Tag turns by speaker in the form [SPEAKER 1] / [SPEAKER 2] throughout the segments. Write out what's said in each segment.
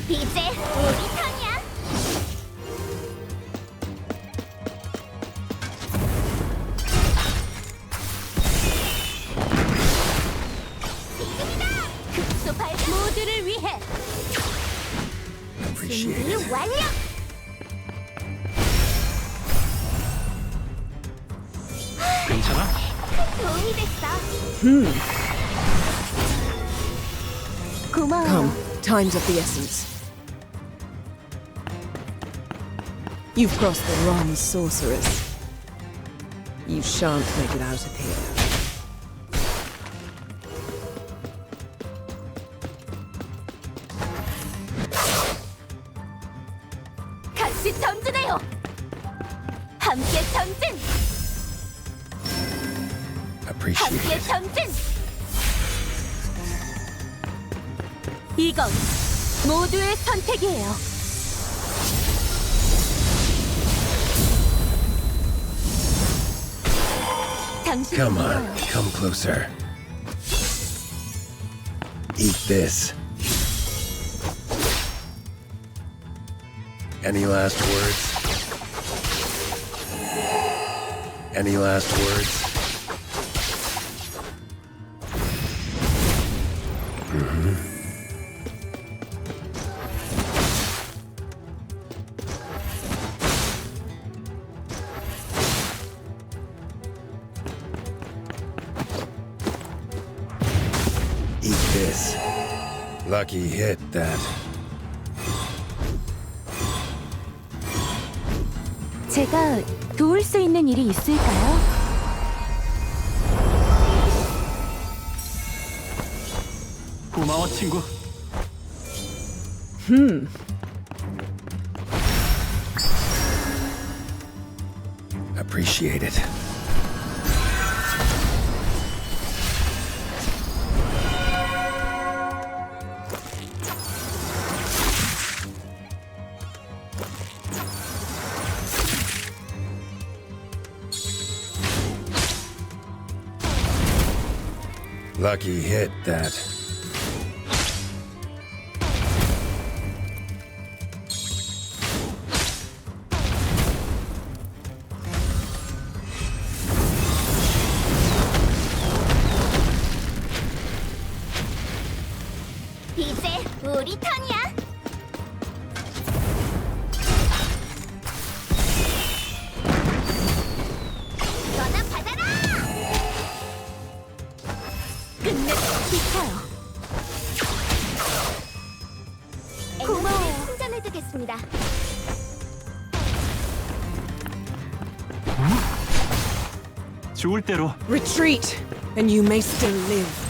[SPEAKER 1] 이제 우리 턴이야. 지금이다. 급소 발 모두를 위해
[SPEAKER 2] Appreciate
[SPEAKER 1] 준비
[SPEAKER 2] it.
[SPEAKER 1] 완료.
[SPEAKER 3] 괜찮아?
[SPEAKER 1] 도움이 됐어.
[SPEAKER 4] Come,
[SPEAKER 1] 고마워.
[SPEAKER 4] time's of the essence. You've crossed the wrong sorceress. You shan't make it out of here.
[SPEAKER 1] 같이 전진해요. 함께 전진.
[SPEAKER 2] Appreciate
[SPEAKER 1] 함께
[SPEAKER 2] it.
[SPEAKER 1] 전진. 이건 모두의 선택이에요. 당신이
[SPEAKER 2] Come on,
[SPEAKER 1] 믿어요.
[SPEAKER 2] come closer. Eat this. Any last words? Any last words? Eat this. Lucky hit that.
[SPEAKER 1] 제가 도울 수 있는 일이 있을까요?
[SPEAKER 3] 고마워 친구.
[SPEAKER 2] Appreciate it. Lucky hit that.
[SPEAKER 1] 이제 우리 턴이야. 너나 받아라. 끝내 비켜요. 고마워요. 충전해두겠습니다.
[SPEAKER 3] 좋을 대로.
[SPEAKER 4] Retreat, and you may still live.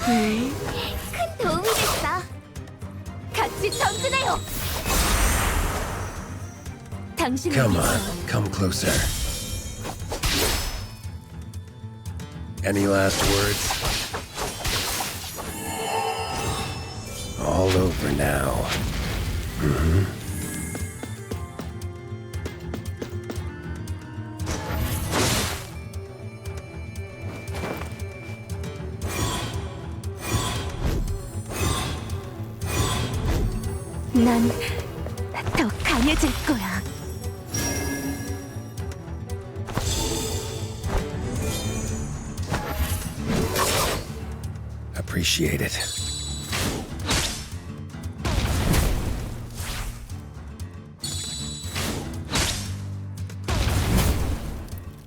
[SPEAKER 1] 큰 도움이 됐어. 같이 전진해요. 당신을
[SPEAKER 2] Come
[SPEAKER 1] 믿어요.
[SPEAKER 2] on, come closer. Any last words? All over now.
[SPEAKER 1] 난 더 강해질 거야.
[SPEAKER 2] Appreciate it.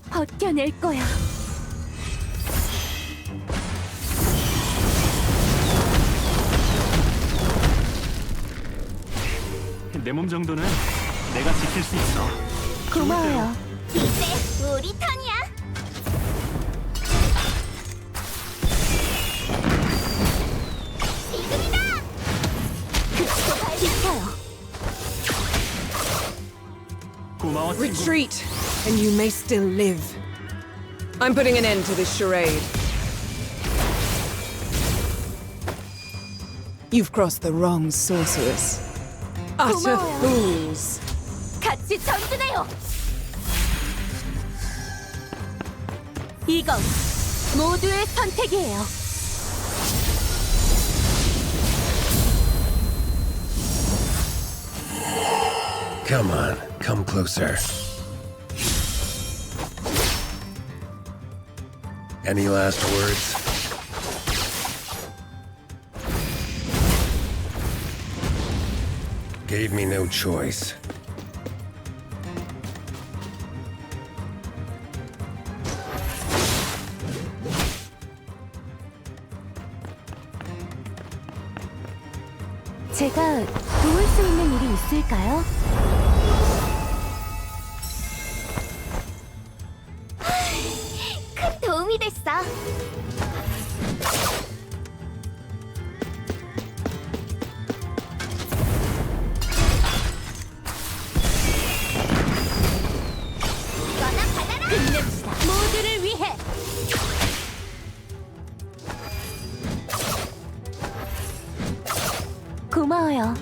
[SPEAKER 1] 버텨낼 거야.
[SPEAKER 3] 내 몸 정도는 내가 지킬 수 있어.
[SPEAKER 1] 고마워요. 이제 우리 턴이야. 지금이다. 급소 발 비켜요.
[SPEAKER 3] 고마워 친구.
[SPEAKER 4] Retreat, and you may still live. I'm putting an end to this charade. You've crossed the wrong sorceress. Utter
[SPEAKER 1] 고마워요.
[SPEAKER 4] fools.
[SPEAKER 1] 같이 전진해요. 이건 모두의 선택이에요.
[SPEAKER 2] Come on, come closer. Any last words? Gave me no choice.
[SPEAKER 1] 제가 도울 수 있는 일이 있을까요? 큰 도움이 됐어. 이거나 받아라. 끝냅시다. 모두를 위해. 고마워요.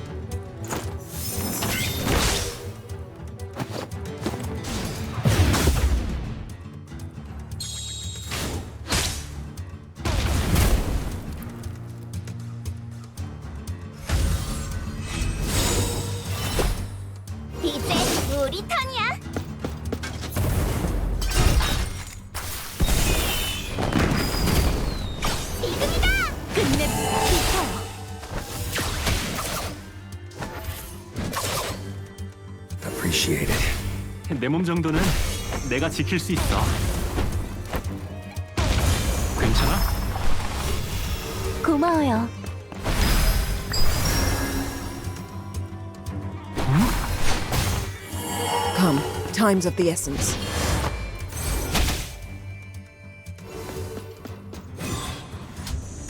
[SPEAKER 1] 이제 우리 턴이야. 지금이다. 끝냅시다. 비켜요.
[SPEAKER 2] Appreciate it.
[SPEAKER 3] 내 몸 정도는 내가 지킬 수 있어. 괜찮아?
[SPEAKER 1] 고마워요.
[SPEAKER 4] Come, time's of the essence.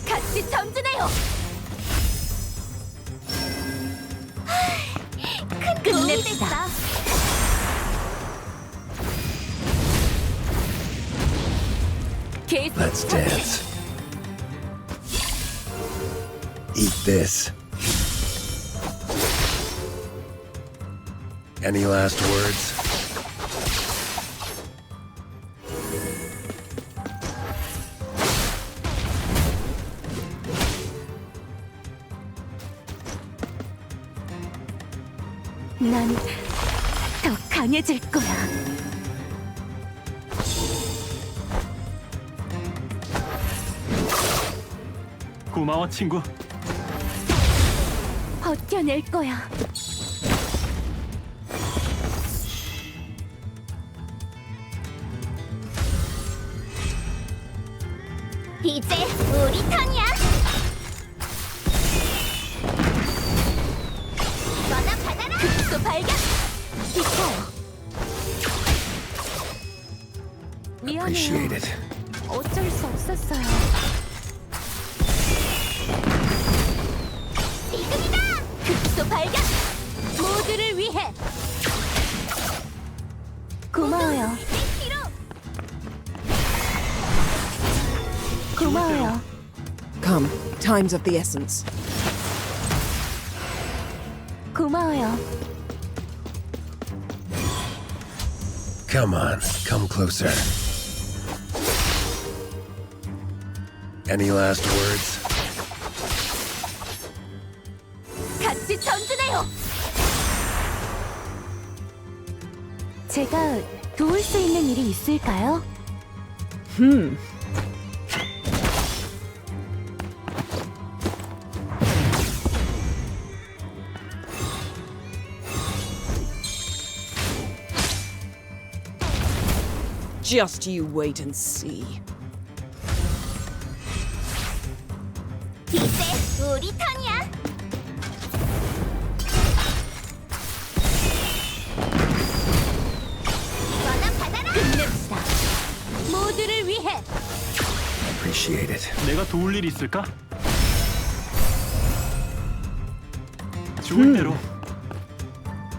[SPEAKER 1] 같이 전진해요. 큰 도움이 됐어. 계속
[SPEAKER 2] Let's dance. Eat this. Any last words?
[SPEAKER 1] 난 더 강해질 거야.
[SPEAKER 3] 고마워 친구.
[SPEAKER 1] 버텨낼 거야. 이제 우리 턴이야. 이거나 받아라. 급소 발견. 비켜요.
[SPEAKER 2] Appreciate
[SPEAKER 1] 미안해요.
[SPEAKER 2] it.
[SPEAKER 1] 어쩔 수 없었어요. 지금이다. 급소 발견. 모두를 위해. 고마워요. 고마워요.
[SPEAKER 4] Come, time's of the essence.
[SPEAKER 1] 고마워요.
[SPEAKER 2] Come on, come closer. Any last words?
[SPEAKER 1] 같이 전진해요. 제가 도울 수 있는 일이 있을까요?
[SPEAKER 4] Just you wait and see.
[SPEAKER 1] 이제 우리 턴이야. 이거나 받아라. 끝냅시다. 모두를 위해.
[SPEAKER 2] Appreciate it.
[SPEAKER 3] 내가 도울 일 있을까? 좋을 대로.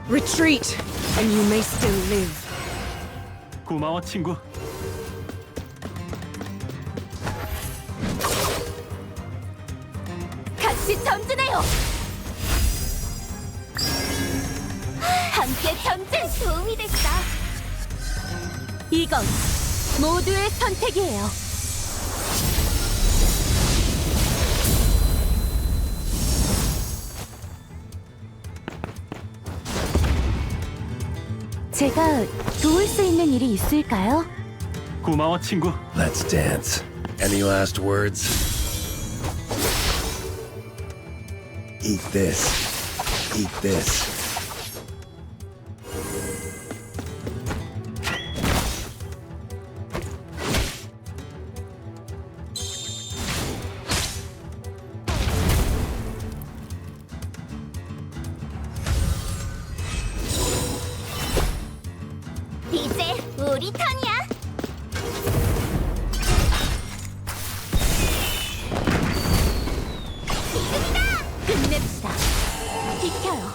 [SPEAKER 4] Retreat, and you may still live.
[SPEAKER 3] 고마워 친구.
[SPEAKER 1] 같이 전진해요. 함께 전진. 도움이 됐어. 이건 모두의 선택이에요. 제가 도울 수 있는 일이 있을까요?
[SPEAKER 3] 고마워 친구.
[SPEAKER 2] Let's dance. Any last words? Eat this. Eat this.
[SPEAKER 5] 이제 우리 턴이야. 지금이다.
[SPEAKER 1] 끝냅시다. 비켜요.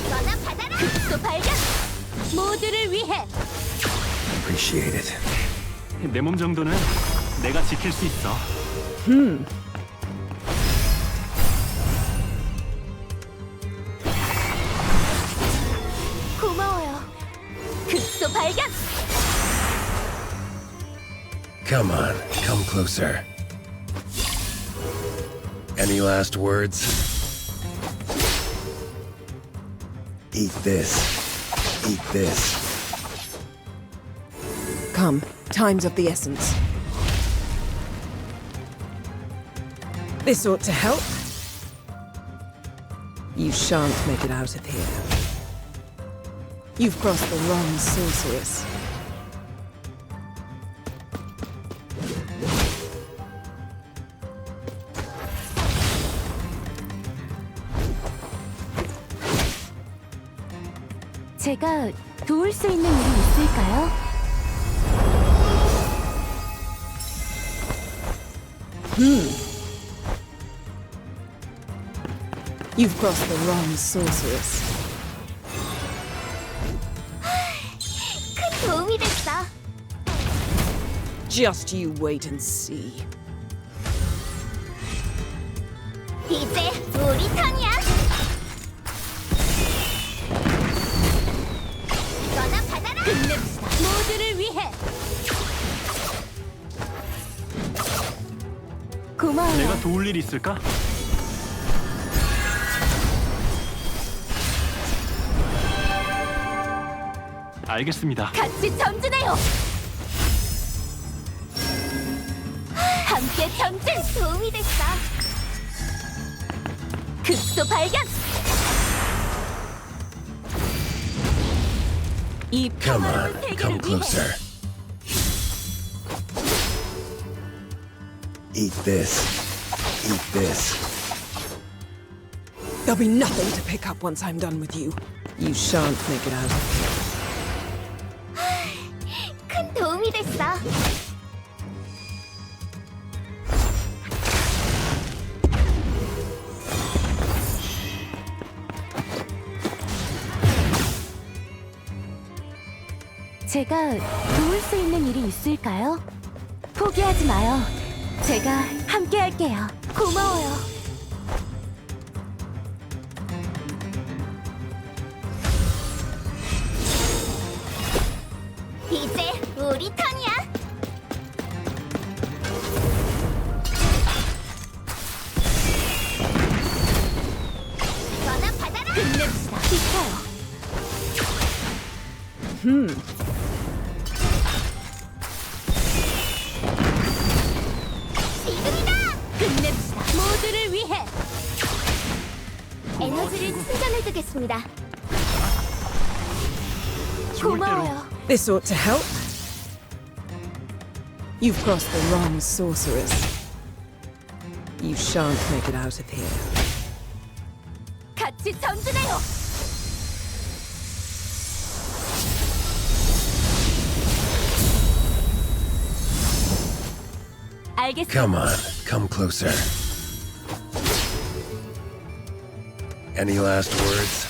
[SPEAKER 5] 너나 받아라.
[SPEAKER 1] 또 발견. 모두를 위해.
[SPEAKER 2] Appreciate it.
[SPEAKER 3] 내 몸 정도는 내가 지킬 수 있어.
[SPEAKER 1] 고마워요. 극소 발견.
[SPEAKER 2] Come on, come closer. Any last words? Eat this. Eat this.
[SPEAKER 4] Come, time's of the essence. This ought to help. You shan't make it out of here. You've crossed the wrong sorceress.
[SPEAKER 1] 제가 도울 수 있는 일이 있을까요?
[SPEAKER 4] You've crossed the wrong sorceress.
[SPEAKER 5] 큰 도움이 됐어.
[SPEAKER 4] Just you wait and see.
[SPEAKER 5] 이제 우리 턴이야. 너나 받아라.
[SPEAKER 1] 끝냅시다. 모두를 위해. 고마워요.
[SPEAKER 3] 내가 도울 일 있을까? 알겠습니다.
[SPEAKER 1] 같이 전진해요. 함께 전진.
[SPEAKER 5] 도움이 됐어.
[SPEAKER 1] 극소 발견. 이
[SPEAKER 2] Come
[SPEAKER 1] 평화로운
[SPEAKER 2] on,
[SPEAKER 1] 세계를
[SPEAKER 2] come
[SPEAKER 1] 위해.
[SPEAKER 2] closer. Eat this. Eat this.
[SPEAKER 4] There'll be nothing to pick up once I'm done with you. You shan't make it out of here.
[SPEAKER 5] 큰 도움이 됐어.
[SPEAKER 1] 제가 도울 수 있는 일이 있을까요? 포기하지 마요. 제가 함께 할게요. 고마워요.
[SPEAKER 5] 이제 우리 턴이야. 너나 받아라.
[SPEAKER 1] 끝냅시다. 비켜요.
[SPEAKER 5] 지금이다.
[SPEAKER 1] 끝냅시다. 모두를 위해.
[SPEAKER 5] 에너지를 충전해두겠습니다.
[SPEAKER 3] 좋을 대로.
[SPEAKER 1] 고마워요.
[SPEAKER 4] This ought to help. You've crossed the wrong sorceress. You shan't make it out of here.
[SPEAKER 1] 같이 전진해요. 알겠습니다.
[SPEAKER 2] Come on, come closer. Any last words?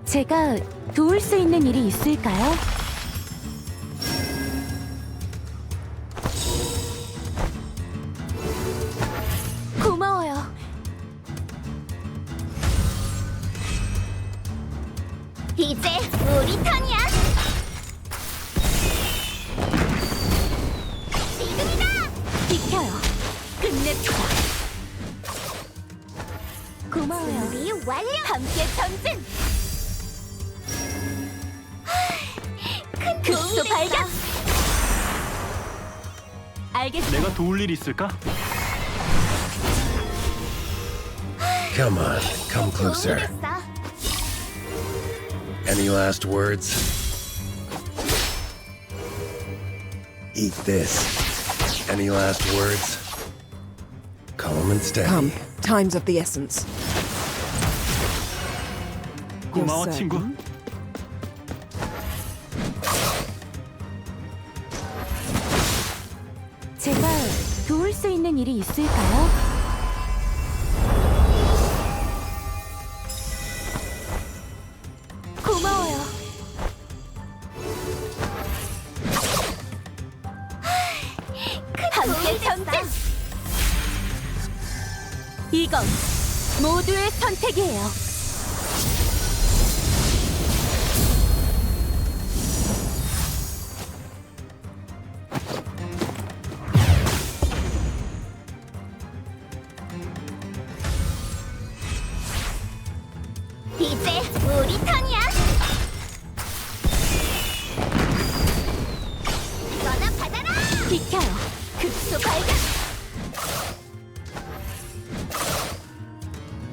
[SPEAKER 1] 제가 도울 수 있는 일이 있을까요? 고마워요.
[SPEAKER 5] 이제 우리 턴이야. 지금이다.
[SPEAKER 1] 비켜요. 끝냅시다. 고마워요.
[SPEAKER 5] 준비 완료.
[SPEAKER 1] 함께 전진.
[SPEAKER 5] 큰 도움이
[SPEAKER 1] 급소 발견.
[SPEAKER 5] 됐어.
[SPEAKER 1] 알겠습니다.
[SPEAKER 3] 내가 도울 일 있을까?
[SPEAKER 2] Come on, come
[SPEAKER 5] 도움이
[SPEAKER 2] closer.
[SPEAKER 5] 됐어.
[SPEAKER 2] Any last words? Eat this. Any last words? Calm and steady.
[SPEAKER 4] Come, time's of the essence.
[SPEAKER 3] 고마워
[SPEAKER 4] You're
[SPEAKER 3] 친구.
[SPEAKER 4] certain?
[SPEAKER 1] 제가 도울 수 있는 일이 있을까요? 고마워요. 함께
[SPEAKER 5] 도움이 됐어.
[SPEAKER 1] 전진. 이건 모두의 선택이에요.
[SPEAKER 5] 이제 우리 턴이야. 이거나 받아라.
[SPEAKER 1] 비켜요. 급소 발견.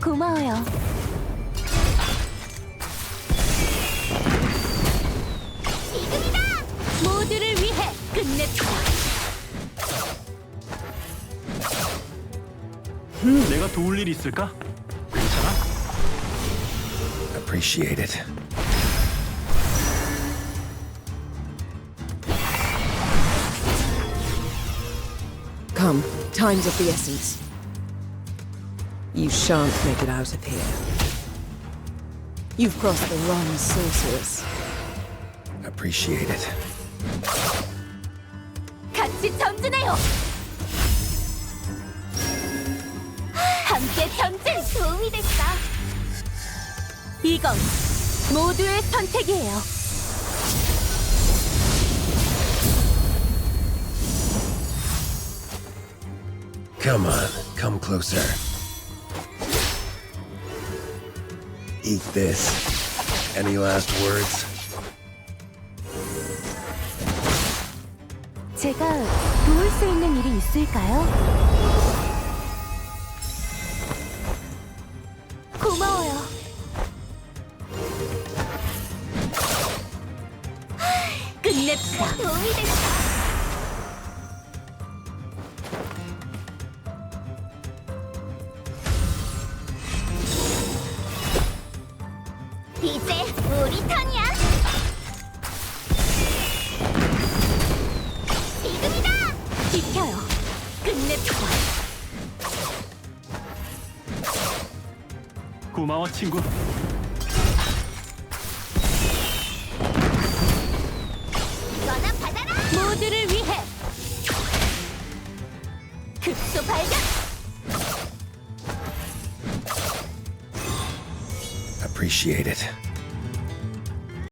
[SPEAKER 1] 고마워요.
[SPEAKER 5] 지금이다.
[SPEAKER 1] 모두를 위해 끝냅시다.
[SPEAKER 3] 내가 도울 일 있을까? 괜찮아?
[SPEAKER 2] Appreciate it.
[SPEAKER 4] Come, time's of the essence. You shan't make it out of here. You've crossed the wrong sorceress.
[SPEAKER 2] Appreciate it.
[SPEAKER 1] 같이 전진해요. 함께 전진.
[SPEAKER 5] 도움이 됐어.
[SPEAKER 1] 이건 모두의 선택이에요.
[SPEAKER 2] Come on, come closer. Eat this. Any last words?
[SPEAKER 1] 제가 도울 수 있는 일이 있을까요? 고마워요. 끝냅시다.
[SPEAKER 5] 도움이 됐어. 이제 우리 턴이야. 지금이다.
[SPEAKER 1] 비켜요. 끝냅시다.
[SPEAKER 3] 고마워 친구.
[SPEAKER 5] 이거나 받아라.
[SPEAKER 1] 모두를 위해 급소 발견.
[SPEAKER 2] Appreciate it.